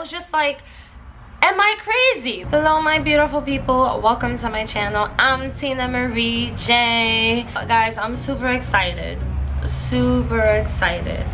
was just like, am I crazy? Hello my beautiful people, welcome to my channel. I'm Tina Marie J. Guys, I'm super excited. Super excited.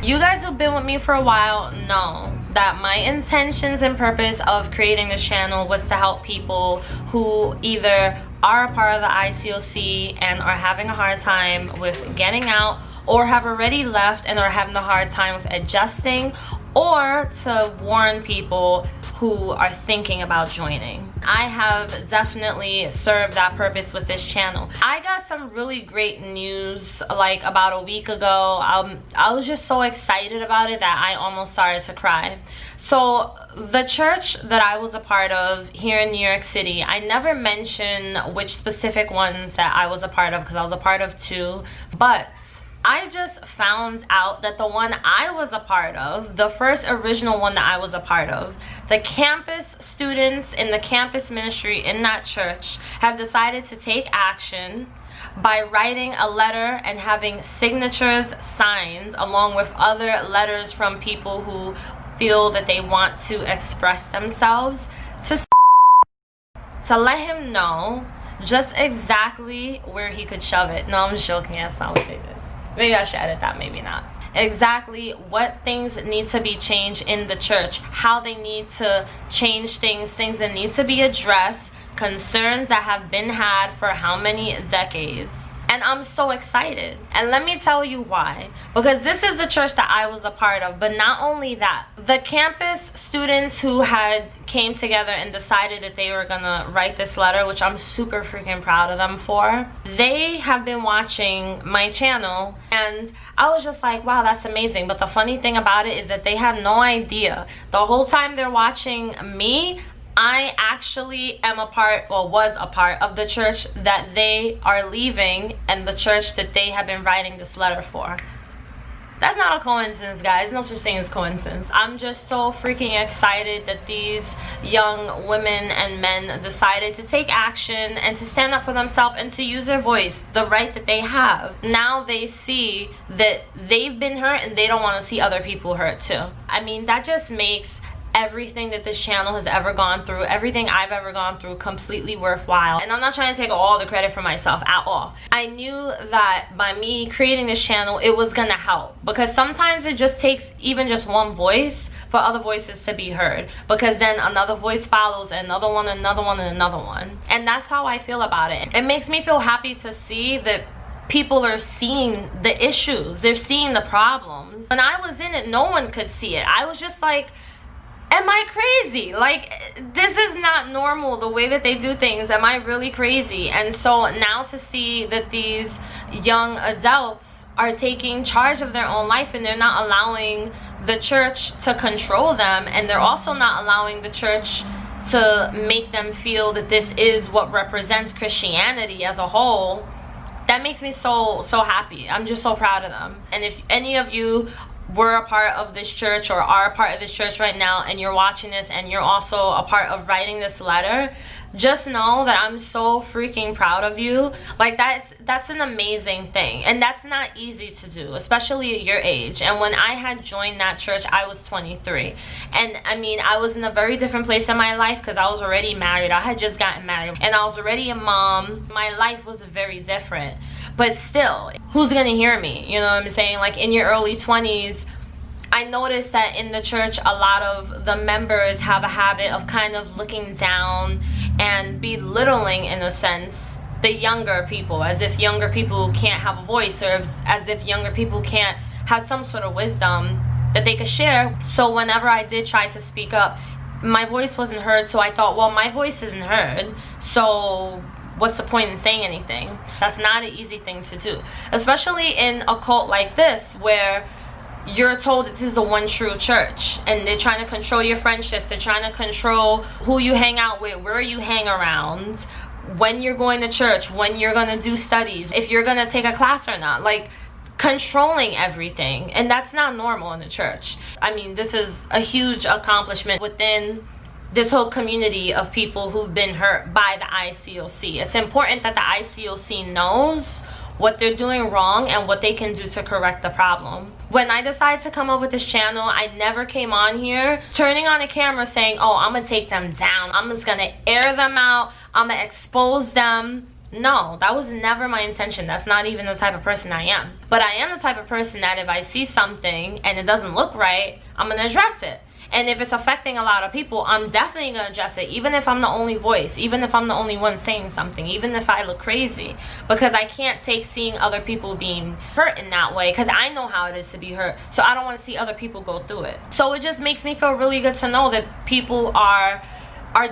You guys who've been with me for a while know that my intentions and purpose of creating this channel was to help people who either are a part of the ICOC and are having a hard time with getting out, or have already left and are having a hard time with adjusting, or to warn people who are thinking about joining. I have definitely served that purpose with this channel. I got some really great news like about a week ago. I was just so excited about it that I almost started to cry. So the church that I was a part of here in New York City, I never mention which specific ones that I was a part of because I was a part of 2, but I just found out that the one I was a part of, the first original one that I was a part of, the campus students in the campus ministry in that church have decided to take action by writing a letter and having signatures signed along with other letters from people who feel that they want to express themselves to let him know just exactly where he could shove it. No, I'm just joking. That's not what they did. Maybe I should edit that, maybe not. Exactly what things need to be changed in the church, how they need to change things that need to be addressed, concerns that have been had for how many decades. And I'm so excited. And let me tell you why. Because this is the church that I was a part of. But not only that, the campus students who had came together and decided that they were gonna write this letter, which I'm super freaking proud of them for, they have been watching my channel, and I was just like, wow, that's amazing. But the funny thing about it is that they had no idea. The whole time they're watching me, I actually am a part, well, was a part of the church that they are leaving and the church that they have been writing this letter for. That's not a coincidence, guys. No such thing as coincidence. I'm just so freaking excited that these young women and men decided to take action and to stand up for themselves and to use their voice, the right that they have. Now they see that they've been hurt and they don't want to see other people hurt too. I mean, that just makes everything that this channel has ever gone through, everything I've ever gone through, completely worthwhile. And I'm not trying to take all the credit for myself at all. I knew that by me creating this channel, it was gonna help, because sometimes it just takes even just one voice for other voices to be heard, because then another voice follows, another one, another one, and another one. And that's how I feel about it. It makes me feel happy to see that people are seeing the issues, they're seeing the problems. When I was in it, no one could see it. I was just like, am I crazy? Like, this is not normal, the way that they do things. Am I really crazy? And so now to see that these young adults are taking charge of their own life and they're not allowing the church to control them, and they're also not allowing the church to make them feel that this is what represents Christianity as a whole, that makes me so happy. I'm just so proud of them. And if any of you were a part of this church or are a part of this church right now and you're watching this and you're also a part of writing this letter, just know that I'm so freaking proud of you. Like, that's an amazing thing, and that's not easy to do, especially at your age. And when I had joined that church, I was 23, and I mean, I was in a very different place in my life because I was already married. I had just gotten married and I was already a mom. My life was very different, but still, who's gonna hear me? You know what I'm saying? Like, in your early 20s, I noticed that in the church, a lot of the members have a habit of kind of looking down and belittling, in a sense, the younger people, as if younger people can't have a voice, or as if younger people can't have some sort of wisdom that they could share. So whenever I did try to speak up, my voice wasn't heard, so I thought, well, my voice isn't heard, so what's the point in saying anything? That's not an easy thing to do, especially in a cult like this, where you're told that this is the one true church, and they're trying to control your friendships, they're trying to control who you hang out with, where you hang around, when you're going to church, when you're gonna do studies, if you're gonna take a class or not, like, controlling everything. And that's not normal in the church. I mean, this is a huge accomplishment within this whole community of people who've been hurt by the ICOC. It's important that the ICOC knows what they're doing wrong and what they can do to correct the problem. When I decided to come up with this channel, I never came on here turning on a camera saying, oh, I'm gonna take them down, I'm just gonna air them out, I'm gonna expose them. No, that was never my intention. That's not even the type of person I am. But I am the type of person that if I see something and it doesn't look right, I'm gonna address it. And if it's affecting a lot of people, I'm definitely gonna address it, even if I'm the only voice, even if I'm the only one saying something, even if I look crazy. Because I can't take seeing other people being hurt in that way, because I know how it is to be hurt. So I don't want to see other people go through it. So it just makes me feel really good to know that people are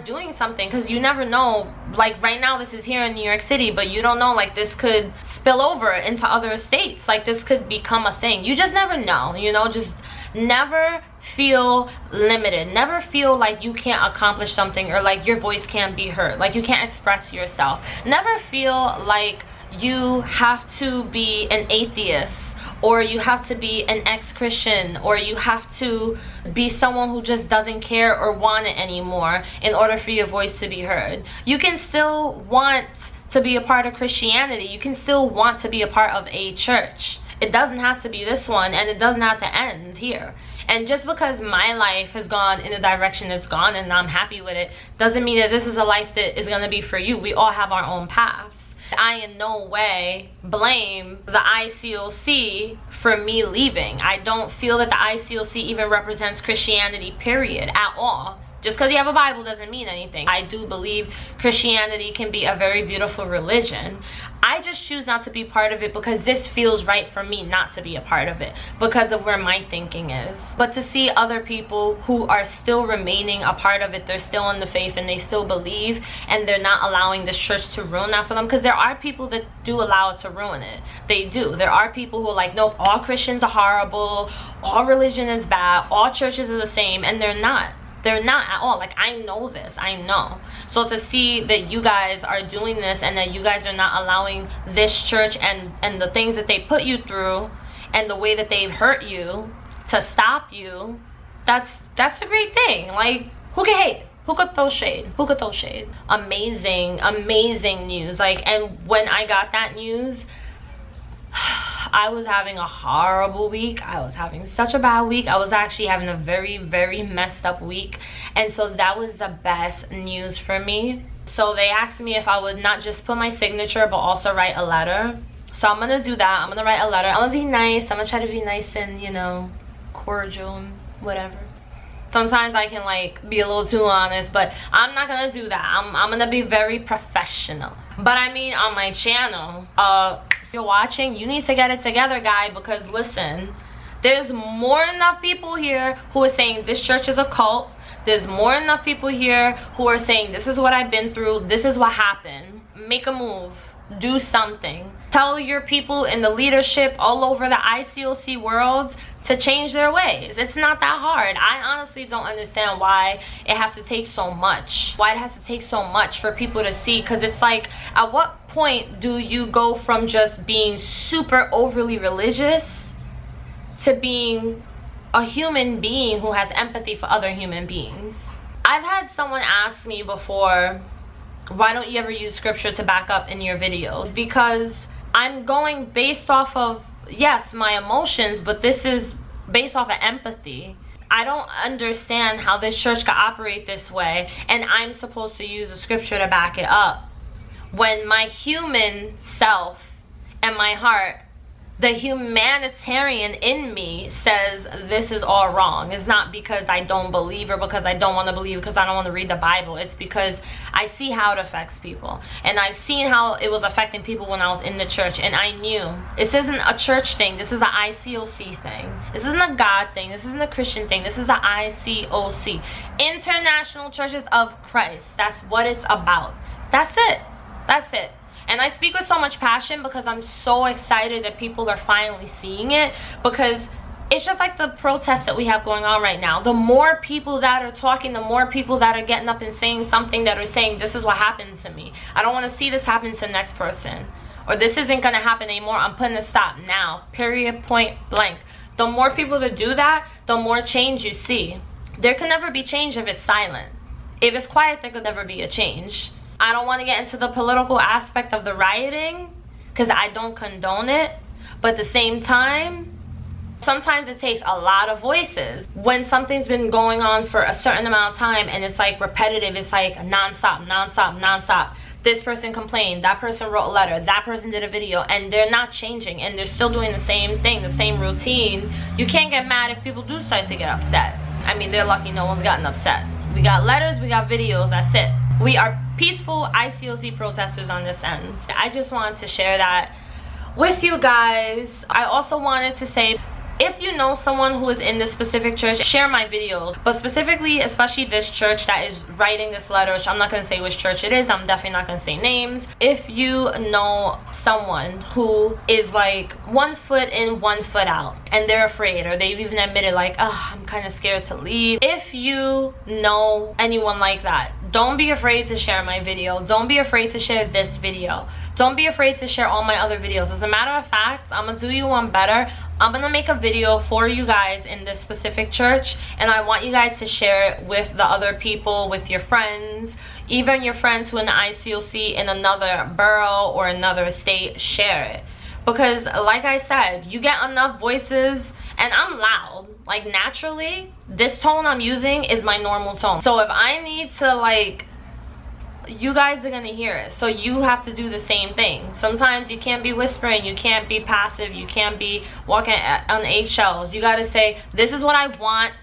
doing something, because you never know. Like right now this is here in New York City, but you don't know, like this could spill over into other states. Like this could become a thing. You just never know, you know. Just never feel limited. Never feel like you can't accomplish something, or like your voice can't be heard, like you can't express yourself. Never feel like you have to be an atheist, or you have to be an ex-Christian, or you have to be someone who just doesn't care or want it anymore in order for your voice to be heard. You can still want to be a part of Christianity. You can still want to be a part of a church. It doesn't have to be this one, and it doesn't have to end here. And just because my life has gone in the direction it's gone and I'm happy with it, doesn't mean that this is a life that is going to be for you. We all have our own paths. I in no way blame the ICOC for me leaving. I don't feel that the ICOC even represents Christianity, period, at all. Just because you have a Bible doesn't mean anything. I do believe Christianity can be a very beautiful religion. I just choose not to be part of it because this feels right for me not to be a part of it, because of where my thinking is. But to see other people who are still remaining a part of it, they're still in the faith and they still believe, and they're not allowing this church to ruin that for them, because there are people that do allow it to ruin it. They do. There are people who are like, nope, all Christians are horrible, all religion is bad, all churches are the same, and they're not. They're not at all. Like, I know this. I know. So to see that you guys are doing this, and that you guys are not allowing this church and the things that they put you through and the way that they've hurt you to stop you, that's a great thing. Like, who can hate? Who could throw shade? Who could throw shade? Amazing, amazing news. Like, and when I got that news, I was having a horrible week. I was having such a bad week. I was actually having a very, very messed up week. And so that was the best news for me. So they asked me if I would not just put my signature, but also write a letter. So I'm gonna do that. I'm gonna write a letter. I'm gonna be nice. I'm gonna try to be nice and, you know, cordial and whatever. Sometimes I can like be a little too honest, but I'm not gonna do that. I'm gonna be very professional. But I mean, on my channel, if you're watching, you need to get it together, guy, because listen, there's more enough people here who are saying this church is a cult. There's more enough people here who are saying this is what I've been through, this is what happened. Make a move. Do something. Tell your people in the leadership all over the ICOC world to change their ways. It's not that hard. I honestly don't understand why it has to take so much. Why it has to take so much for people to see, because it's like, at what point do you go from just being super overly religious to being a human being who has empathy for other human beings? I've had someone ask me before, why don't you ever use scripture to back up in your videos? Because I'm going based off of, yes, my emotions, but this is based off of empathy. I don't understand how this church can operate this way, and I'm supposed to use the scripture to back it up, when my human self and my heart, the humanitarian in me, says this is all wrong. It's not because I don't believe, or because I don't want to believe, because I don't want to read the Bible. It's because I see how it affects people, and I've seen how it was affecting people when I was in the church, and I knew this isn't a church thing. This is an ICOC thing. This isn't a God thing. This isn't a Christian thing. This is an ICOC, International Churches of Christ. That's what it's about. That's it. That's it. And I speak with so much passion because I'm so excited that people are finally seeing it, because it's just like the protests that we have going on right now. The more people that are talking, the more people that are getting up and saying something, that are saying this is what happened to me. I don't want to see this happen to the next person. Or this isn't going to happen anymore. I'm putting a stop now. Period, point blank. The more people that do that, the more change you see. There can never be change if it's silent. If it's quiet, there could never be a change. I don't want to get into the political aspect of the rioting, because I don't condone it. But at the same time, sometimes it takes a lot of voices. When something's been going on for a certain amount of time and it's like repetitive, it's like non-stop, non-stop, non-stop. This person complained, that person wrote a letter, that person did a video, and they're not changing and they're still doing the same thing, the same routine. You can't get mad if people do start to get upset. I mean, they're lucky no one's gotten upset. We got letters, we got videos, that's it. We are peaceful ICOC protesters on this end. I just wanted to share that with you guys. I also wanted to say, if you know someone who is in this specific church, share my videos. But specifically, especially this church that is writing this letter, which I'm not going to say which church it is. I'm definitely not going to say names. If you know someone who is like 1 foot in, 1 foot out, and they're afraid, or they've even admitted like, oh, I'm kind of scared to leave. If you know anyone like that, don't be afraid to share my video. Don't be afraid to share this video. Don't be afraid to share all my other videos. As a matter of fact, I'm gonna do you one better. I'm gonna make a video for you guys in this specific church, and I want you guys to share it with the other people, with your friends, even your friends who are in the ICOC in another borough or another state. Share it, because like I said, you get enough voices. And I'm loud, like naturally, this tone I'm using is my normal tone. So if I need to, like, you guys are gonna hear it. So you have to do the same thing. Sometimes you can't be whispering, you can't be passive, you can't be walking on eggshells. You gotta say, this is what I want,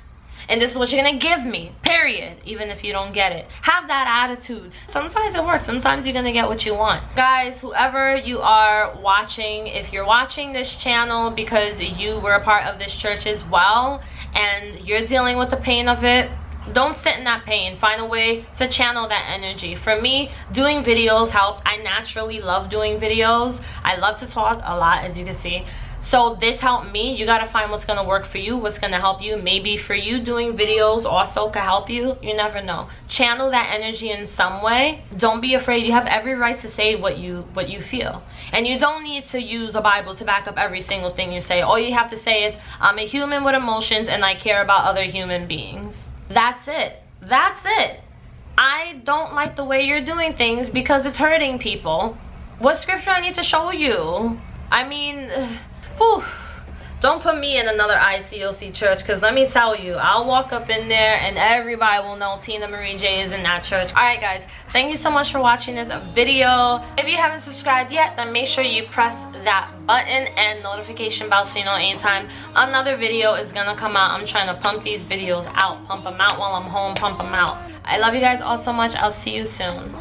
and this is what you're gonna give me, period. Even if you don't get it, have that attitude. Sometimes it works, sometimes you're gonna get what you want. Guys, whoever you are watching, if you're watching this channel because you were a part of this church as well and you're dealing with the pain of it, don't sit in that pain. Find a way to channel that energy. For me, doing videos helps. I naturally love doing videos. I love to talk a lot, as you can see. So this helped me. You gotta find what's gonna work for you, what's gonna help you. Maybe for you, doing videos also could help you. You never know. Channel that energy in some way. Don't be afraid. You have every right to say what you feel. And you don't need to use a Bible to back up every single thing you say. All you have to say is, I'm a human with emotions and I care about other human beings. That's it. That's it. I don't like the way you're doing things because it's hurting people. What scripture I need to show you? I mean, whew, don't put me in another ICOC church, because let me tell you, I'll walk up in there and everybody will know Tina Marie J is in that church. Alright guys, thank you so much for watching this video. If you haven't subscribed yet, then make sure you press that button and notification bell so you know anytime another video is gonna come out. I'm trying to pump these videos out. Pump them out while I'm home, pump them out. I love you guys all so much. I'll see you soon.